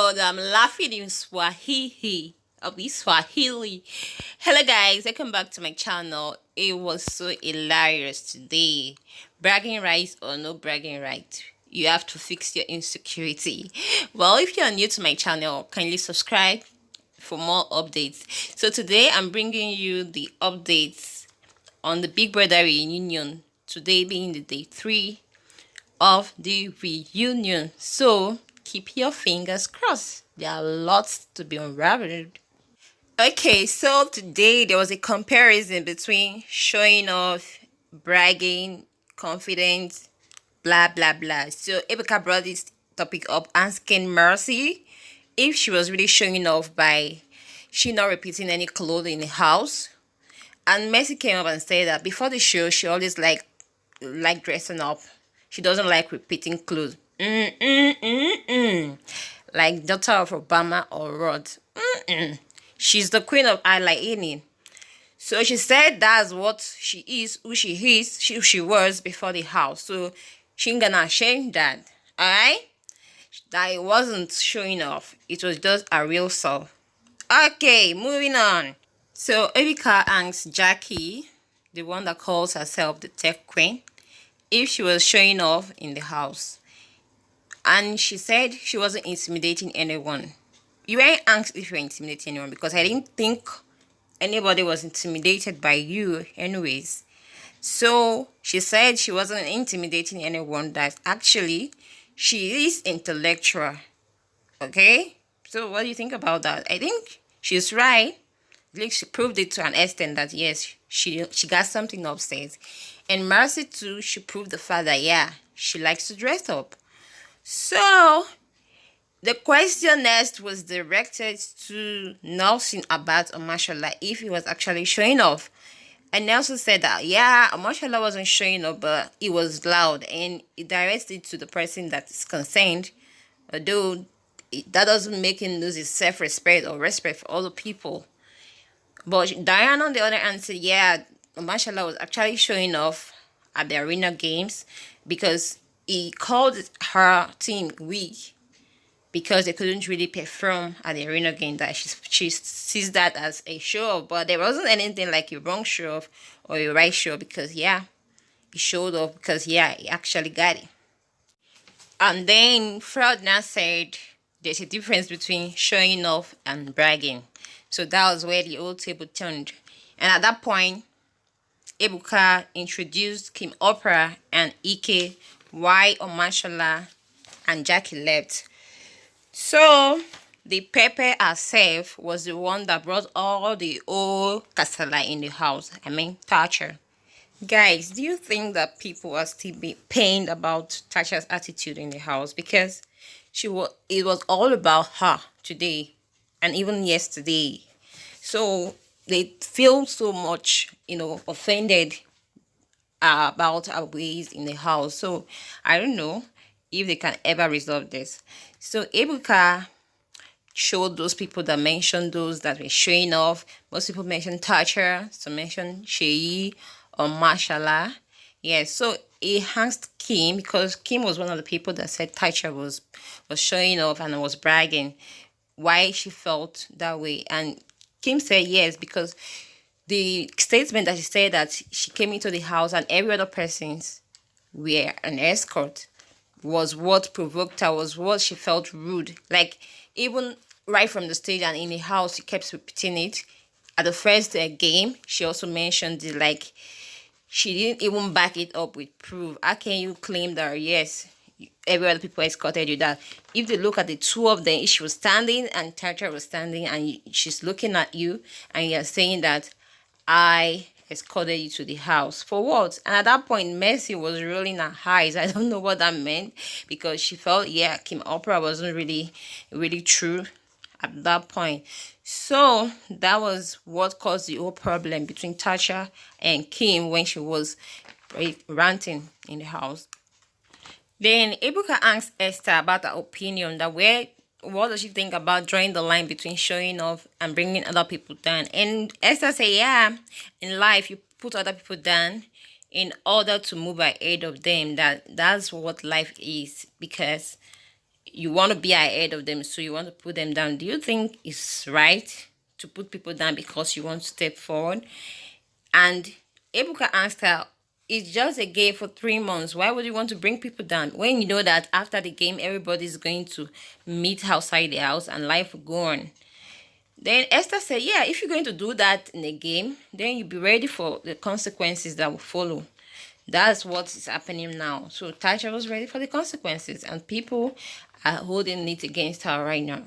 God, I'm laughing in Swahili. I'll be Swahili. Hello guys, welcome back to my channel. It was so hilarious today. Bragging rights or no bragging right, you have to fix your insecurity. Well, if you are new to my channel, kindly subscribe for more updates. So today I'm bringing you the updates on the Big Brother reunion. Today being the day 3 of the reunion. So keep your fingers crossed. There are lots to be unraveled. Okay, so today there was a comparison between showing off, bragging, confidence, blah blah blah. So Ebuka brought this topic up, asking Mercy if she was really showing off by she not repeating any clothes in the house. And Mercy came up and said that before the show she always like dressing up. She doesn't like repeating clothes. Like daughter of Obama or Rod. She's the queen of highlighting. So she said that's what she is, who she was before the house. So she ain't gonna change that. Alright? That it wasn't showing off. It was just a real self. Okay, moving on. So Erika asks Jackie, the one that calls herself the tech queen, if she was showing off in the house. And she said she wasn't intimidating anyone. You weren't asked if you were intimidating anyone because I didn't think anybody was intimidated by you anyways. So she said she wasn't intimidating anyone, that actually she is intellectual. Okay? So what do you think about that? I think she's right. Like she proved it to an extent that yes, she got something upstairs. And Mercy too, she proved the fact that yeah, she likes to dress up. So the question next was directed to Nelson about Omashola if he was actually showing off. And Nelson said that yeah, Omashola wasn't showing off, but it was loud, and it directed to the person that is concerned. Although that doesn't make him lose his self-respect or respect for other people. But Diana, on the other hand, said, yeah, Mashallah was actually showing off at the arena games because he called her team weak because they couldn't really perform at the arena game. That she sees that as a show off, but there wasn't anything like a wrong show off or a right show because, yeah, he showed off because, yeah, he actually got it. And then Freudna said there's a difference between showing off and bragging. So that was where the old table turned. And at that point, Ebuka introduced Kim Opera and Ike, why Omashola and Jackie left. So the Pepe herself was the one that brought all the old Kasala in the house. I mean, Tacha. Guys, do you think that people are still be pained about Tasha's attitude in the house? Because it was all about her today and even yesterday. So they feel so much, offended about our ways in the house. So I don't know if they can ever resolve this. So Ebuka showed those people that mentioned those that were showing off. Most people mentioned Tacha, some mentioned Shei or Mashallah. Yeah, so he asked Kim, because Kim was one of the people that said Tacha was showing off and was bragging, why she felt that way. And Kim said yes, because the statement that she said that she came into the house and every other person's were an escort was what provoked her, was what she felt rude. Like, even right from the stage and in the house, she kept repeating it. At the first game, she also mentioned it, like, she didn't even back it up with proof. How can you claim that, yes, every other people escorted you? That if they look at the two of them, she was standing and Tacha was standing and she's looking at you and you're saying that I escorted you to the house. For what? And at that point, Mercy was rolling her eyes. I don't know what that meant because she felt, yeah, Kim Opera wasn't really true at that point. So that was what caused the whole problem between Tacha and Kim when she was ranting in the house. Then Ebuka asked Esther about her opinion, that what does she think about drawing the line between showing off and bringing other people down. And Esther said, yeah, in life you put other people down in order to move ahead of them. That's what life is, because you want to be ahead of them, so you want to put them down. Do you think it's right to put people down because you want to step forward? And Ebuka asked her, it's just a game for 3 months. Why would you want to bring people down when you know that after the game, everybody's going to meet outside the house and life will go on? Then Esther said, yeah, if you're going to do that in a game, then you be ready for the consequences that will follow. That's what is happening now. So Tacha was ready for the consequences, and people are holding it against her right now.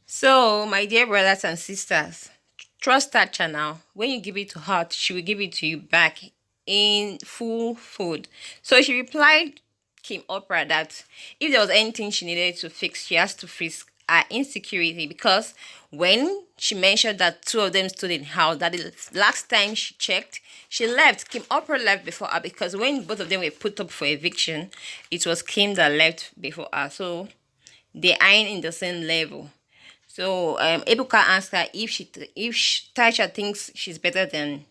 So, my dear brothers and sisters, trust Tacha now. When you give it to her, she will give it to you back in full food. So she replied Kim Oprah that if there was anything she needed to fix, she has to fix her insecurity, because when she mentioned that two of them stood in house, that the last time she checked, she left. Kim Oprah left before her, because when both of them were put up for eviction, it was Kim that left before her. So they aren't in the same level. So Ebuka asked her if Tasha thinks she's better than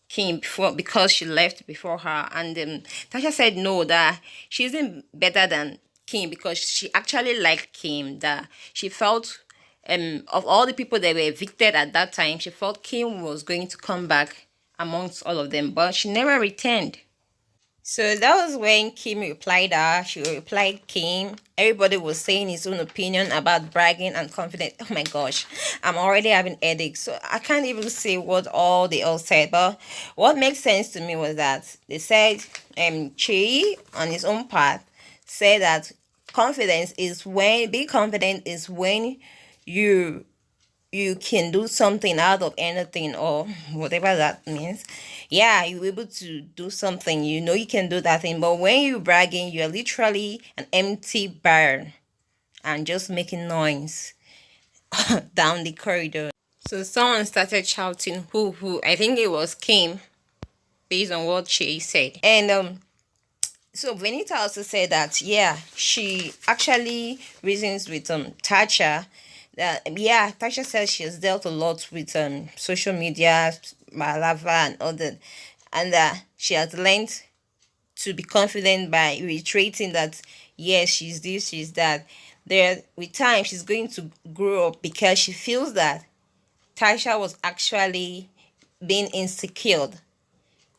Kim before, because she left before her, and Tasha said no, that she isn't better than Kim because she actually liked Kim. That she felt of all the people that were evicted at that time, she felt Kim was going to come back amongst all of them, but she never returned. So that was when Kim replied her. She replied Kim. Everybody was saying his own opinion about bragging and confidence. Oh my gosh, I'm already having headaches, so I can't even say what all they all said. But what makes sense to me was that they said Chi on his own part said that confidence is when being confident is when you you can do something out of anything, or whatever that means. Yeah, you're able to do something, you know you can do that thing. But when you're bragging, you're literally an empty barrel and just making noise down the corridor. So someone started shouting, who? I think it was Kim, based on what she said. And so Benita also said that yeah, she actually reasons with Tacha. Yeah, Tasha says she has dealt a lot with social media, Malava and other, and she has learned to be confident by reiterating that yes, she's this, she's that. There, with time, she's going to grow up, because she feels that Tasha was actually being insecure.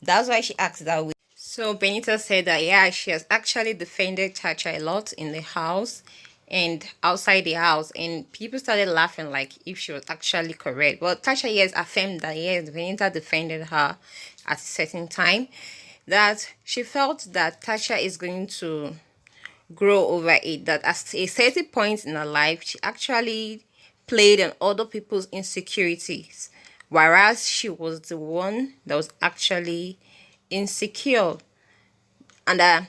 That's why she acts that way. So Benita said that yeah, she has actually defended Tacha a lot in the house and outside the house, and people started laughing like if she was actually correct. But Tasha yes affirmed that yes, Benita defended her at a certain time, that she felt that Tasha is going to grow over it, that at a certain point in her life she actually played on other people's insecurities, whereas she was the one that was actually insecure. And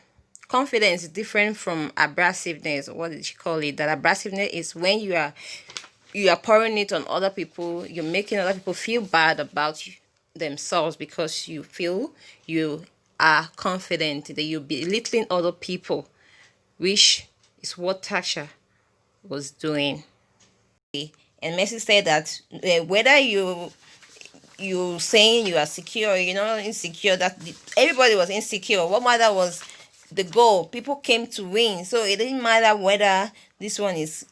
confidence is different from abrasiveness. What did she call it? That abrasiveness is when you are pouring it on other people, you're making other people feel bad about themselves because you feel you are confident, that you're belittling other people, which is what Tasha was doing. And Messi said that whether you saying you are secure, you're not insecure, that everybody was insecure. What matter was the goal. People came to win, so it didn't matter whether this one is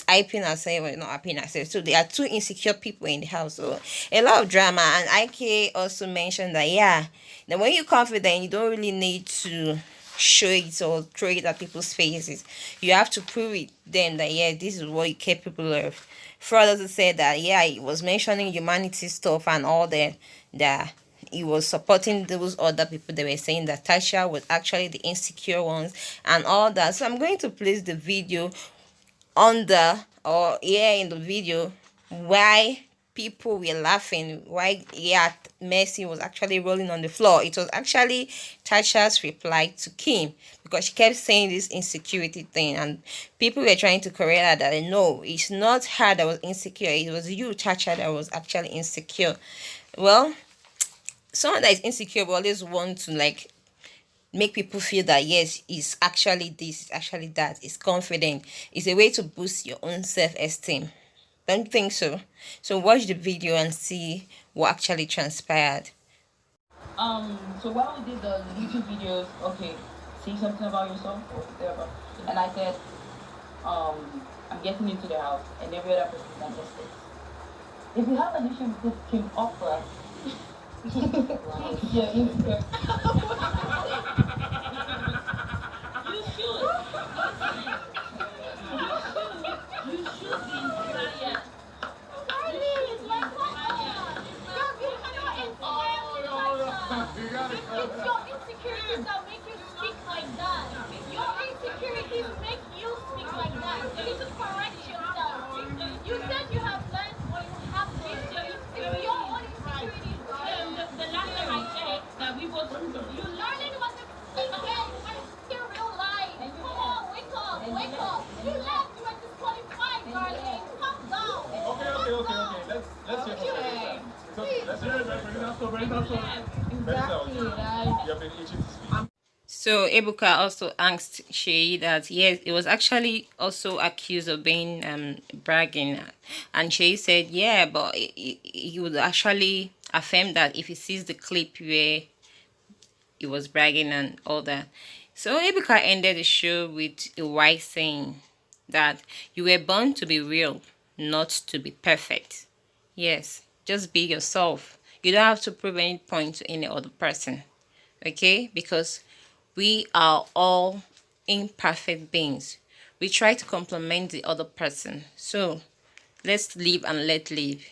hyping herself or not hyping herself. So there are two insecure people in the house, so a lot of drama. And IK also mentioned that yeah, that when you're confident, you don't really need to show it or throw it at people's faces. You have to prove it them that yeah, this is what you're capable of. Further to say that yeah, he was mentioning humanity stuff and all that he was supporting those other people. They were saying that Tasha was actually the insecure ones and all that. So I'm going to place the video on the or yeah in the video why people were laughing, why yeah Messi was actually rolling on the floor. It was actually Tasha's reply to Kim, because she kept saying this insecurity thing, and people were trying to correct her that no, it's not her that was insecure, it was you, Tasha, that was actually insecure. Well, someone that is insecure will always want to like make people feel that yes, it's actually this, it's actually that, it's confident. It's a way to boost your own self-esteem. Don't think so? So watch the video and see what actually transpired. So while we did the YouTube videos, okay, see something about yourself or whatever, and I said, I'm getting into the house, and every other person is against it. If you have an issue with Team Opera, you're insecure. You should. You should be inspired. It's your insecurities that make you speak like that. Your insecurities make you speak like that. You need to correct yourself. You said you have learned or you have this. It's your own insecurities. The last time I checked, that we both you learning what the again and still real life. Come on, wake up, wake up. You left, you were disqualified, darling. Calm down. Okay. Let's hear it. Let's hear it. Bring it up. Exactly, right? You have been itching to speak. So Ebuka also asked Shay that yes, it was actually also accused of being bragging, and Shay said yeah, but he would actually affirm that if he sees the clip where he was bragging and all that. So Ebuka ended the show with a wise saying that you were born to be real, not to be perfect. Yes, just be yourself. You don't have to prove any point to any other person. Okay? Because we are all imperfect beings. We try to complement the other person. So let's live and let live.